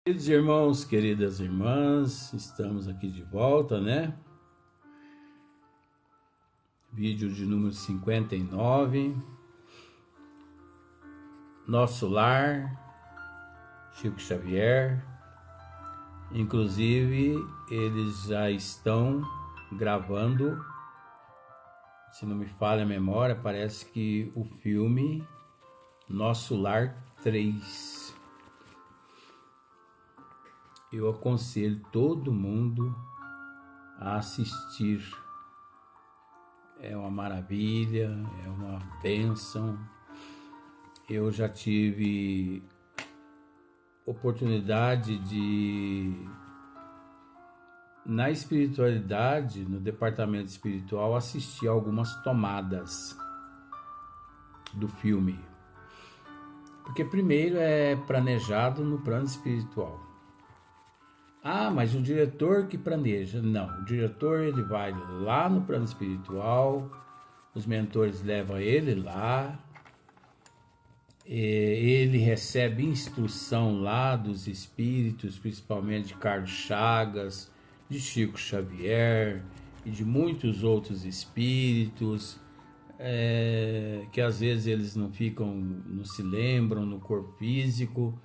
Queridos irmãos, queridas irmãs, estamos aqui de volta, né? Vídeo de número 59. Nosso Lar, Chico Xavier. Inclusive, eles já estão gravando, se não me falha a memória, parece que o filme Nosso Lar 3. Eu aconselho todo mundo a assistir. É uma maravilha, é uma bênção. Eu já tive oportunidade de, na espiritualidade, no departamento espiritual, assistir algumas tomadas do filme. Porque primeiro é planejado no plano espiritual. Ah, mas o diretor que planeja. Não, o diretor ele vai lá no plano espiritual, os mentores levam ele lá, ele recebe instrução lá dos espíritos, principalmente de Carlos Chagas, de Chico Xavier e de muitos outros espíritos, que às vezes eles não se lembram no corpo físico,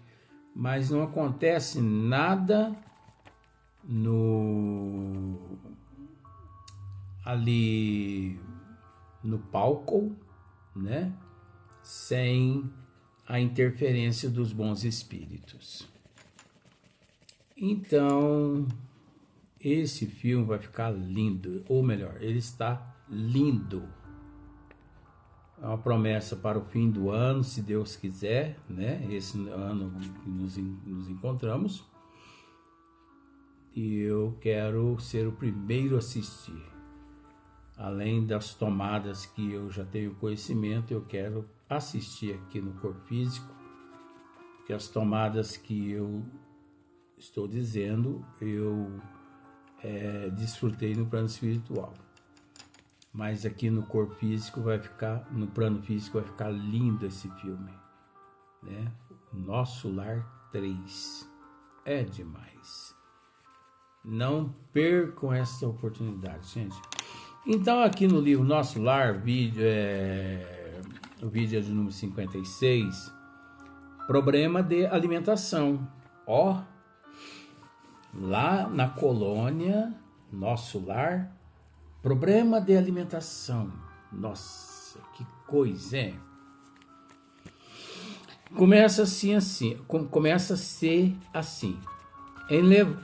mas não acontece nada ali no palco, né? Sem a interferência dos bons espíritos. Então, esse filme vai ficar lindo, ou melhor, ele está lindo. É uma promessa para o fim do ano, se Deus quiser, né? Esse ano que nos encontramos. E eu quero ser o primeiro a assistir. Além das tomadas que eu já tenho conhecimento, eu quero assistir aqui no corpo físico, que as tomadas que eu estou dizendo, eu desfrutei no plano espiritual. Mas aqui no corpo físico no plano físico vai ficar lindo esse filme, né? Nosso Lar 3. É demais. Não percam essa oportunidade, gente. Então, aqui no livro Nosso Lar, o vídeo é de número 56, problema de alimentação. Lá na colônia, Nosso Lar, problema de alimentação. Nossa, que coisa, hein? Começa a ser assim.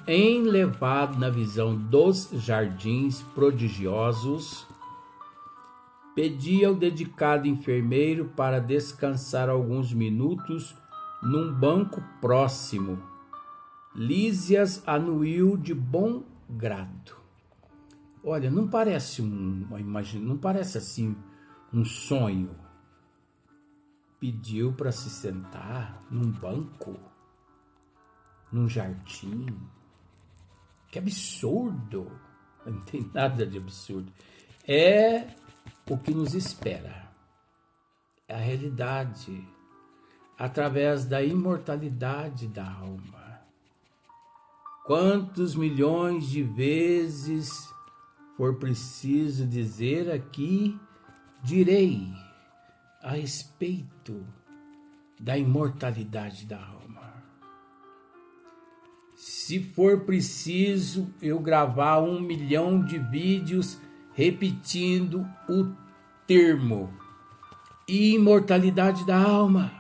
Enlevado na visão dos jardins prodigiosos, pedi ao dedicado enfermeiro para descansar alguns minutos num banco próximo. Lísias anuiu de bom grado. Olha, não parece não parece assim um sonho. Pediu para se sentar num banco, num jardim. Que absurdo! Não tem nada de absurdo. É o que nos espera. É a realidade. Através da imortalidade da alma. Quantos milhões de vezes for preciso dizer aqui, direi a respeito da imortalidade da alma. Se for preciso eu gravar 1 milhão de vídeos repetindo o termo imortalidade da alma,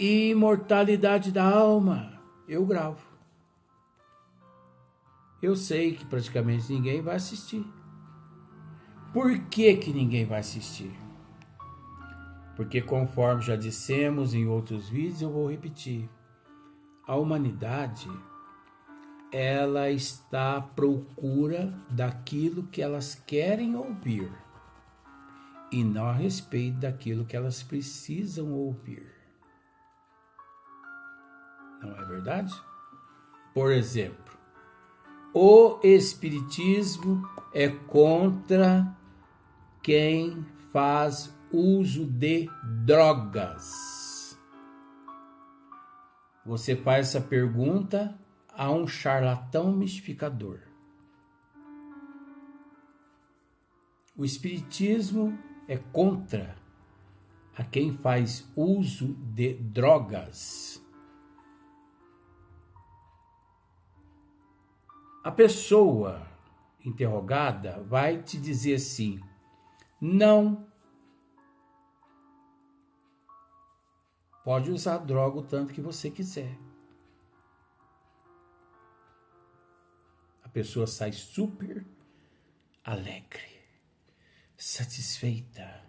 imortalidade da alma, eu gravo. Eu sei que praticamente ninguém vai assistir. Por que ninguém vai assistir? Porque conforme já dissemos em outros vídeos, eu vou repetir. A humanidade, ela está à procura daquilo que elas querem ouvir e não a respeito daquilo que elas precisam ouvir. Não é verdade? Por exemplo, o Espiritismo é contra quem faz uso de drogas. Você faz essa pergunta a um charlatão mistificador. O espiritismo é contra a quem faz uso de drogas. A pessoa interrogada vai te dizer assim: não, pode usar droga o tanto que você quiser. A pessoa sai super alegre, satisfeita.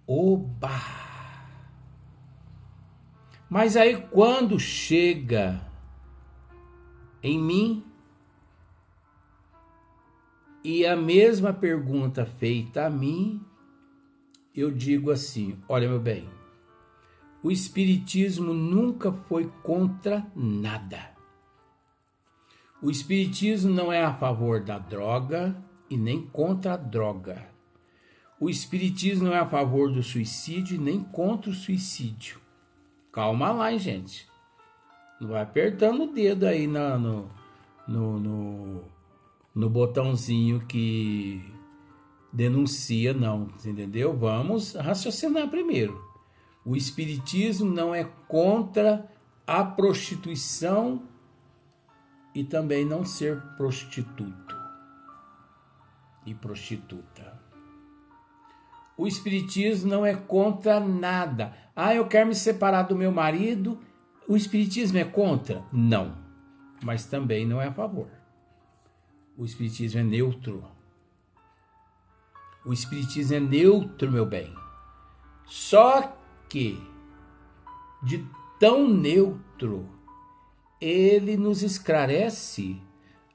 Oba! Mas aí quando chega em mim e a mesma pergunta feita a mim, eu digo assim: olha, meu bem, o espiritismo nunca foi contra nada. O espiritismo não é a favor da droga e nem contra a droga. O espiritismo não é a favor do suicídio e nem contra o suicídio. Calma lá, hein, gente. Não vai apertando o dedo aí no botãozinho que denuncia, não, entendeu? Vamos raciocinar primeiro. O espiritismo não é contra a prostituição e também não ser prostituto e prostituta. O espiritismo não é contra nada. Ah, eu quero me separar do meu marido. O espiritismo é contra? Não, mas também não é a favor. O espiritismo é neutro. O espiritismo é neutro, meu bem. Só que, de tão neutro, ele nos esclarece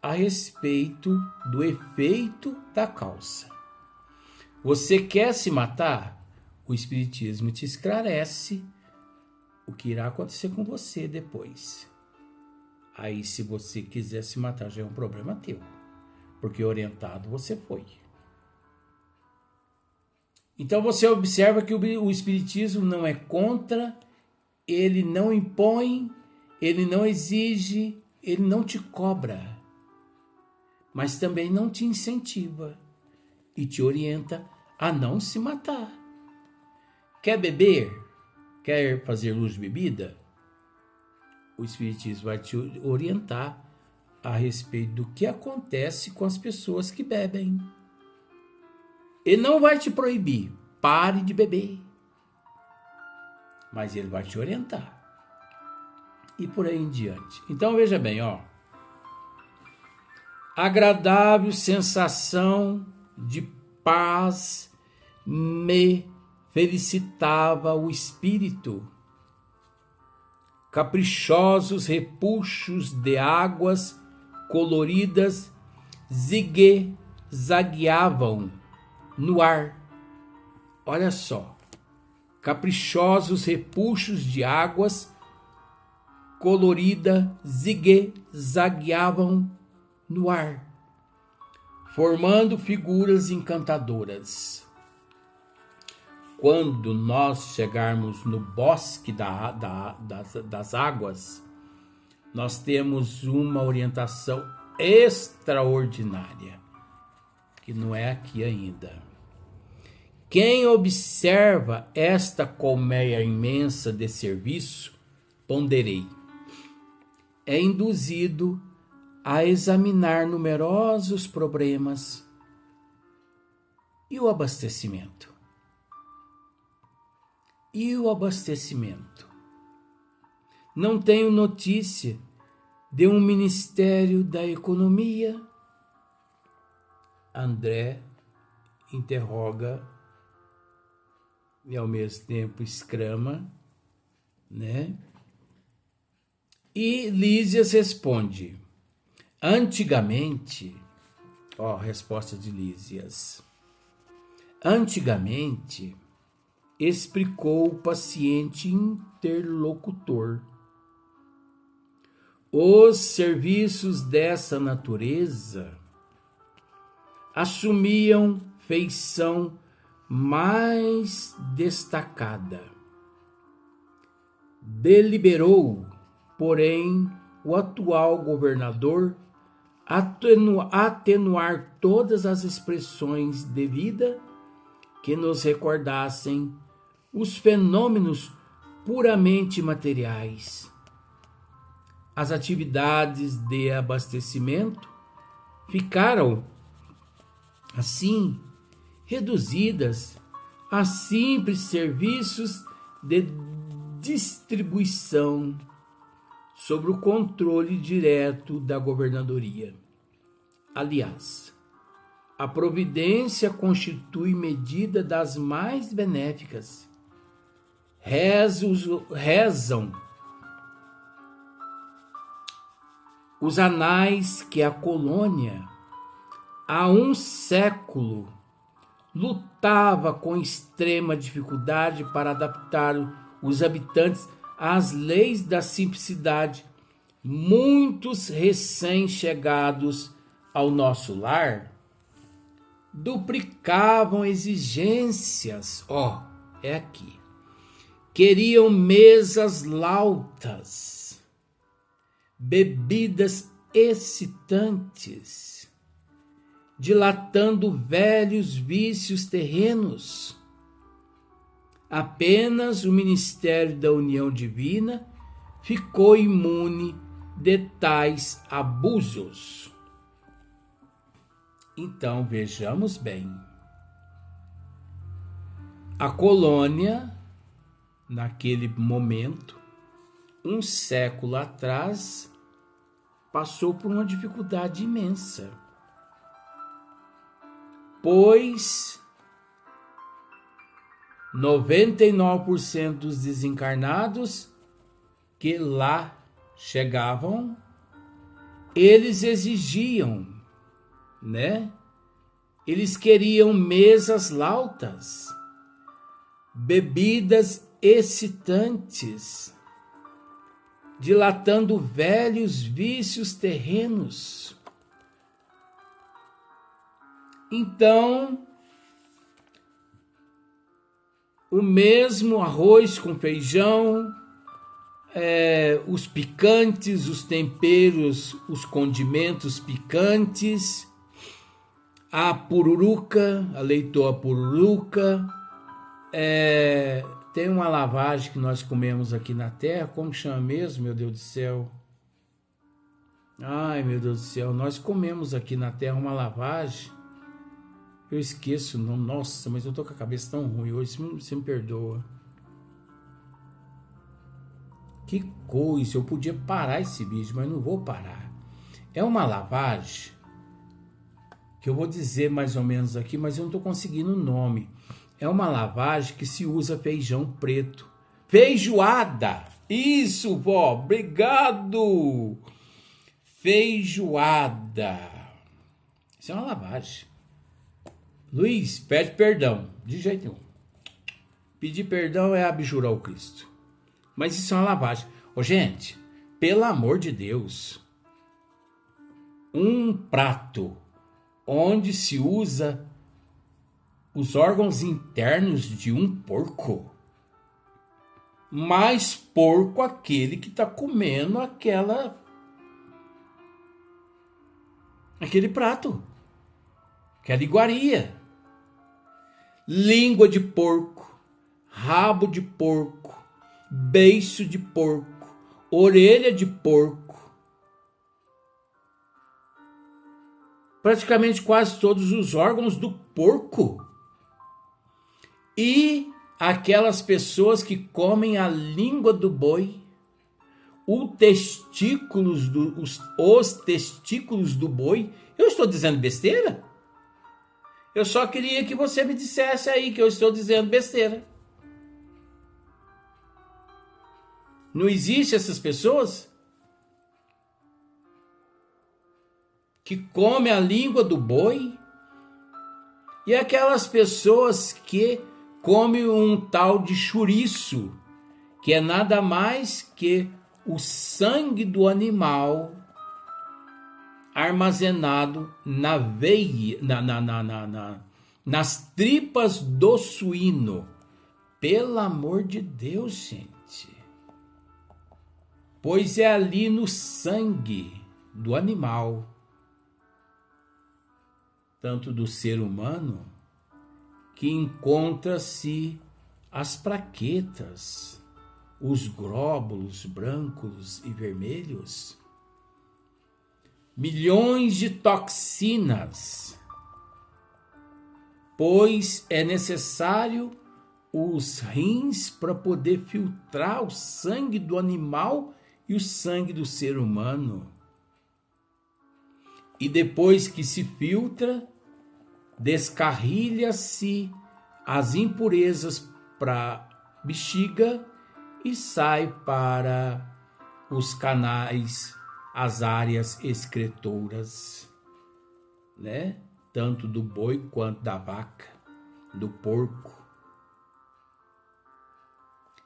a respeito do efeito da causa. Você quer se matar? O espiritismo te esclarece o que irá acontecer com você depois. Aí, se você quiser se matar, já é um problema teu, porque orientado você foi. Então você observa que o espiritismo não é contra, ele não impõe, ele não exige, ele não te cobra, mas também não te incentiva e te orienta a não se matar. Quer beber? Quer fazer uso de bebida? O espiritismo vai te orientar a respeito do que acontece com as pessoas que bebem. Ele não vai te proibir, pare de beber, mas ele vai te orientar. E por aí em diante. Então veja bem, ó. Agradável sensação de paz me felicitava o espírito. Caprichosos repuxos de águas coloridas zigue-zagueavam no ar. Olha só. Caprichosos repuxos de águas coloridas zigue-zagueavam no ar, formando figuras encantadoras. Quando nós chegarmos no bosque das águas, nós temos uma orientação extraordinária, que não é aqui ainda. Quem observa esta colmeia imensa de serviço, ponderei, é induzido a examinar numerosos problemas. E o abastecimento? E o abastecimento? Não tenho notícia de um Ministério da Economia? André interroga e ao mesmo tempo exclama, né? E Lísias responde: antigamente, ó, resposta de Lísias. Antigamente, explicou o paciente interlocutor, os serviços dessa natureza assumiam feição mais destacada. Deliberou, porém, o atual governador atenuar todas as expressões de vida que nos recordassem os fenômenos puramente materiais. As atividades de abastecimento ficaram, assim, reduzidas a simples serviços de distribuição sob o controle direto da governadoria. Aliás, a providência constitui medida das mais benéficas. Rezam os anais que a colônia, há um século, lutava com extrema dificuldade para adaptar os habitantes às leis da simplicidade. Muitos recém-chegados ao nosso lar duplicavam exigências. É aqui. Queriam mesas lautas, bebidas excitantes, dilatando velhos vícios terrenos. Apenas o ministério da união divina ficou imune de tais abusos. Então, vejamos bem. A colônia, naquele momento, um século atrás, passou por uma dificuldade imensa, pois 99% dos desencarnados que lá chegavam, eles exigiam, Eles queriam mesas lautas, bebidas excitantes, dilatando velhos vícios terrenos. Então, o mesmo arroz com feijão, os picantes, os temperos, os condimentos picantes, a pururuca, a leitoa pururuca, tem uma lavagem que nós comemos aqui na terra, como chama mesmo, meu Deus do céu? Ai, meu Deus do céu, nós comemos aqui na terra uma lavagem, eu esqueço, não, nossa, mas eu tô com a cabeça tão ruim hoje, você me perdoa. Que coisa, eu podia parar esse vídeo, mas não vou parar. É uma lavagem que eu vou dizer mais ou menos aqui, mas eu não estou conseguindo o nome. É uma lavagem que se usa feijão preto. Feijoada! Isso, vó, obrigado! Feijoada. Isso é uma lavagem. Luiz, pede perdão. De jeito nenhum. Pedir perdão é abjurar o Cristo. Mas isso é uma lavagem. Gente, pelo amor de Deus, um prato onde se usa os órgãos internos de um porco, mais porco aquele que está comendo aquele prato, aquela iguaria. Língua de porco, rabo de porco, beiço de porco, orelha de porco. Praticamente quase todos os órgãos do porco. E aquelas pessoas que comem a língua do boi, os testículos do boi. Eu estou dizendo besteira? Eu só queria que você me dissesse aí que eu estou dizendo besteira. Não existe essas pessoas que comem a língua do boi e aquelas pessoas que comem um tal de chouriço, que é nada mais que o sangue do animal armazenado na veia, nas tripas do suíno. Pelo amor de Deus, gente. pois é ali no sangue do animal, tanto do ser humano, que encontra-se as plaquetas, os glóbulos brancos e vermelhos, milhões de toxinas, pois é necessário os rins para poder filtrar o sangue do animal e o sangue do ser humano. E depois que se filtra, descarrilha-se as impurezas para a bexiga e sai para os canais, as áreas excretoras, né? Tanto do boi quanto da vaca, do porco.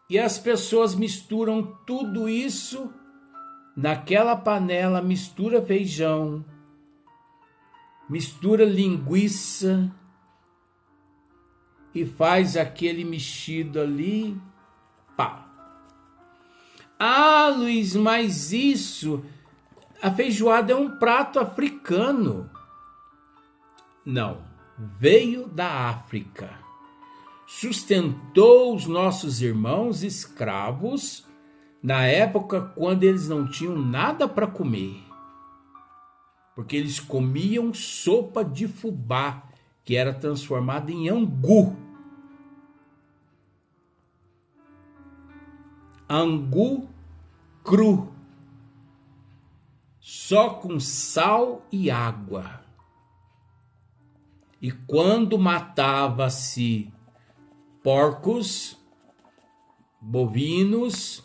E as pessoas misturam tudo isso naquela panela, mistura feijão, mistura linguiça e faz aquele mexido ali, pá. Ah, Luiz, mas isso, a feijoada é um prato africano. Não, veio da África. Sustentou os nossos irmãos escravos na época quando eles não tinham nada para comer. Porque eles comiam sopa de fubá, que era transformada em angu. Angu cru, só com sal e água. E quando matava-se porcos, bovinos,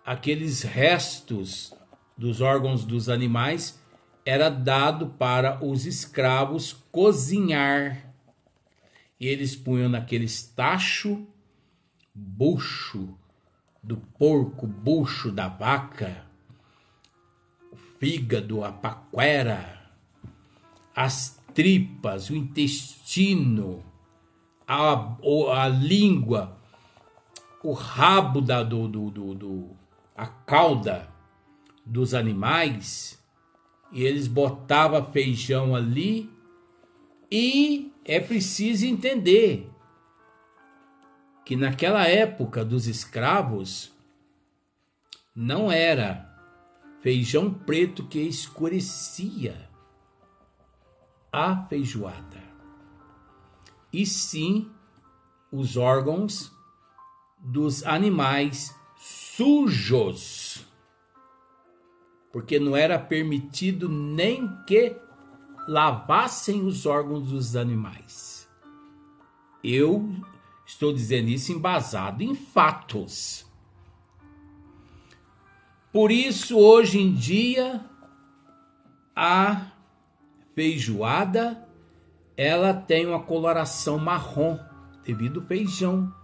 aqueles restos dos órgãos dos animais era dado para os escravos cozinhar. E eles punham naqueles tacho, bucho do porco, bucho da vaca, o fígado, a paquera, as tripas, o intestino, a língua, o rabo a cauda dos animais, e eles botavam feijão ali. E é preciso entender que naquela época dos escravos não era feijão preto que escurecia a feijoada, e sim os órgãos dos animais sujos, porque não era permitido nem que lavassem os órgãos dos animais. Eu estou dizendo isso embasado em fatos. Por isso, hoje em dia, a feijoada, ela tem uma coloração marrom, devido ao feijão.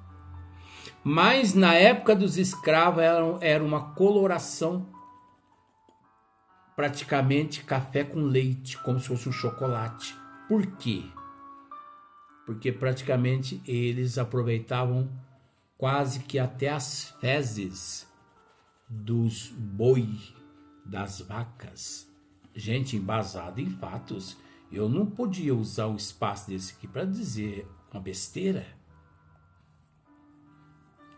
Mas na época dos escravos era uma coloração praticamente café com leite, como se fosse um chocolate. Por quê? Porque praticamente eles aproveitavam quase que até as fezes dos boi, das vacas. Gente, embasado em fatos, eu não podia usar o espaço desse aqui para dizer uma besteira.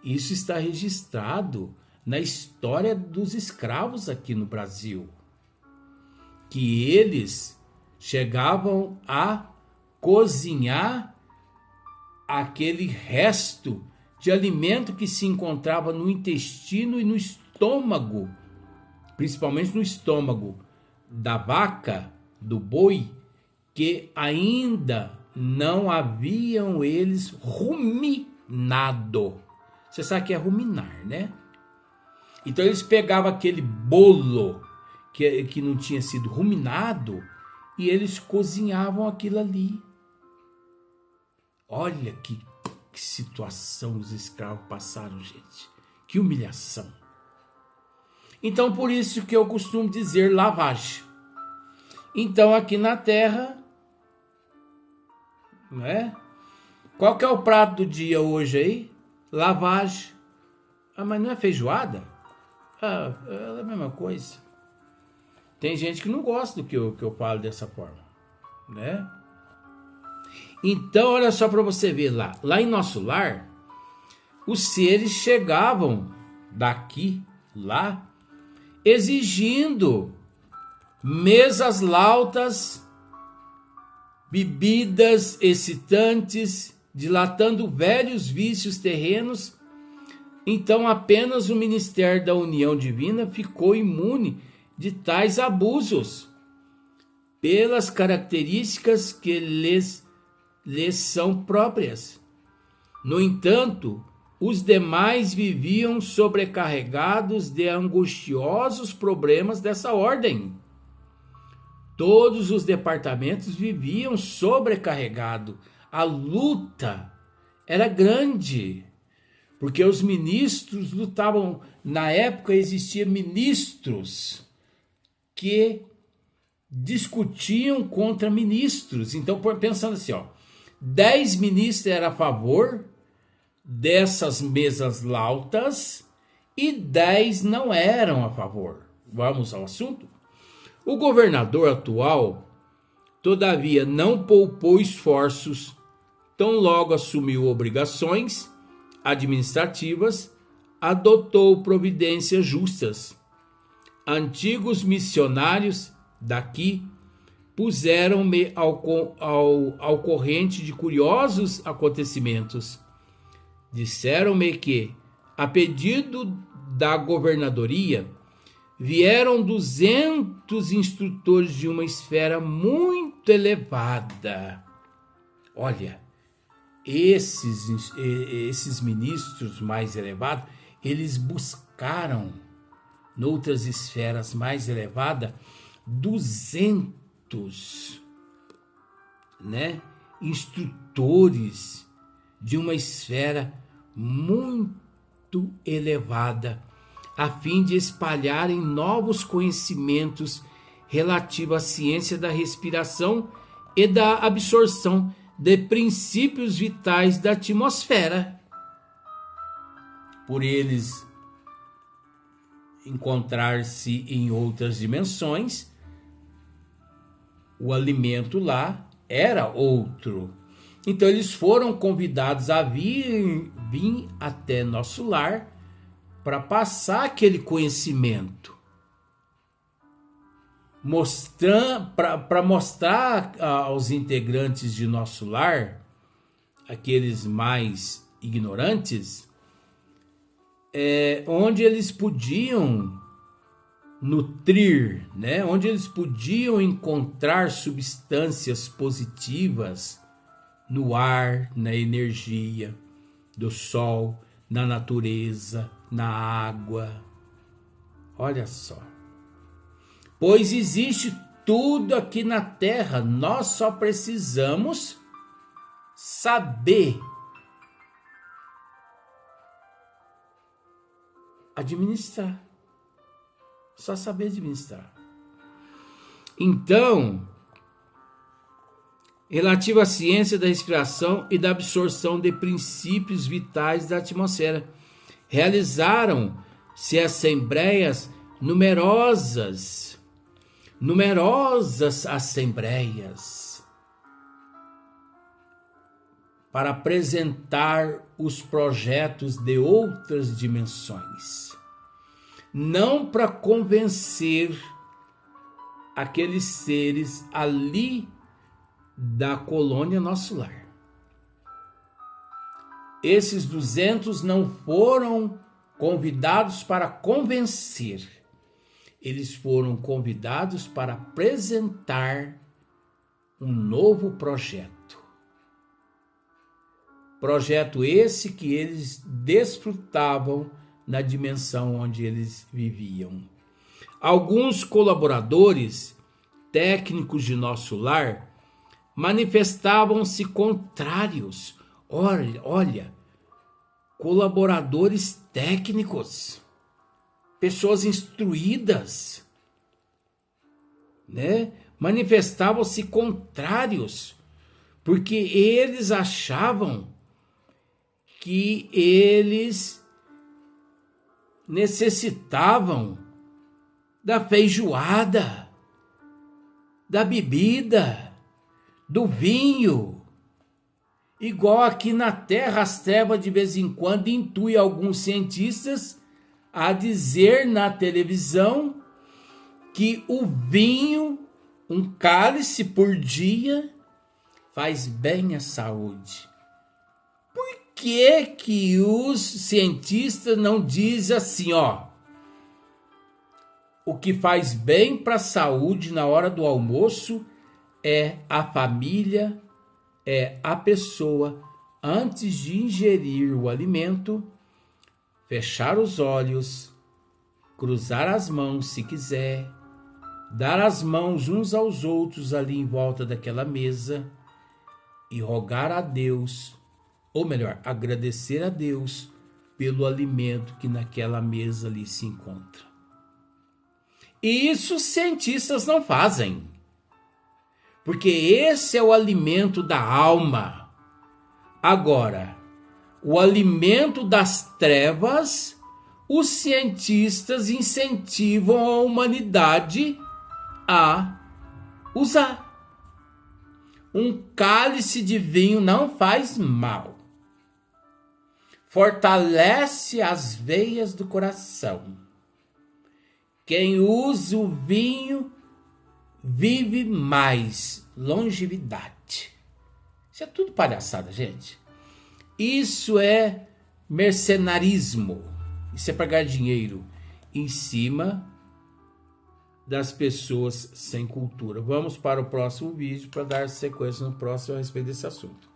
Isso está registrado na história dos escravos aqui no Brasil, que eles chegavam a cozinhar aquele resto de alimento que se encontrava no intestino e no estômago, principalmente no estômago da vaca, do boi, que ainda não haviam eles ruminado. Você sabe o que é ruminar, né? Então eles pegavam aquele bolo que não tinha sido ruminado e eles cozinhavam aquilo ali. Olha que situação os escravos passaram, gente. Que humilhação. Então, por isso que eu costumo dizer lavagem. Então, aqui na terra, né? Qual que é o prato do dia hoje aí? lavagem. Ah, mas não é feijoada? Ah, é a mesma coisa. Tem gente que não gosta do que eu falo dessa forma, né? Então, olha só para você ver lá em nosso lar, os seres chegavam daqui, lá, exigindo mesas lautas, bebidas excitantes, dilatando velhos vícios terrenos. Então apenas o ministério da união divina ficou imune de tais abusos, pelas características que lhes são próprias. No entanto, os demais viviam sobrecarregados de angustiosos problemas dessa ordem. Todos os departamentos viviam sobrecarregados. A luta era grande, porque os ministros lutavam. Na época existiam ministros que discutiam contra ministros. Então, pensando assim, 10 ministros eram a favor dessas mesas lautas e 10 não eram a favor. Vamos ao assunto? O governador atual, todavia, não poupou esforços, tão logo assumiu obrigações administrativas, adotou providências justas. Antigos missionários daqui puseram-me ao corrente de curiosos acontecimentos. Disseram-me que, a pedido da governadoria, vieram 200 instrutores de uma esfera muito elevada. Olha, esses ministros mais elevados, eles buscaram, noutras esferas mais elevadas, 200, instrutores de uma esfera muito elevada, a fim de espalharem novos conhecimentos relativos à ciência da respiração e da absorção de princípios vitais da atmosfera. Por eles encontrar-se em outras dimensões, o alimento lá era outro. Então eles foram convidados a vir até nosso lar para passar aquele conhecimento, para mostrar aos integrantes de nosso lar, aqueles mais ignorantes, onde eles podiam nutrir, onde eles podiam encontrar substâncias positivas no ar, na energia do sol, na natureza, na água. Olha só. Pois existe tudo aqui na Terra, nós só precisamos saber administrar. Só saber administrar. Então, relativo à ciência da respiração e da absorção de princípios vitais da atmosfera, realizaram-se assembleias numerosas assembleias para apresentar os projetos de outras dimensões, não para convencer aqueles seres ali da colônia Nosso Lar. Esses 200 não foram convidados para convencer, eles foram convidados para apresentar um novo projeto. Projeto esse que eles desfrutavam na dimensão onde eles viviam. Alguns colaboradores técnicos de Nosso Lar manifestavam-se contrários. Olha, colaboradores técnicos, pessoas instruídas, manifestavam-se contrários, porque eles achavam que eles necessitavam da feijoada, da bebida, do vinho. Igual aqui na Terra, as trevas de vez em quando intuem alguns cientistas a dizer na televisão que o vinho, um cálice por dia, faz bem à saúde. Por que os cientistas não dizem assim, ó? O que faz bem para a saúde na hora do almoço é a família, é a pessoa, antes de ingerir o alimento, fechar os olhos, cruzar as mãos se quiser, dar as mãos uns aos outros ali em volta daquela mesa e rogar a Deus, ou melhor, agradecer a Deus pelo alimento que naquela mesa ali se encontra. E isso os cientistas não fazem, porque esse é o alimento da alma. Agora, o alimento das trevas, os cientistas incentivam a humanidade a usar. Um cálice de vinho não faz mal. Fortalece as veias do coração. Quem usa o vinho vive mais, longevidade. Isso é tudo palhaçada, gente. Isso é mercenarismo. Isso é pagar dinheiro em cima das pessoas sem cultura. Vamos para o próximo vídeo para dar sequência no próximo a respeito desse assunto.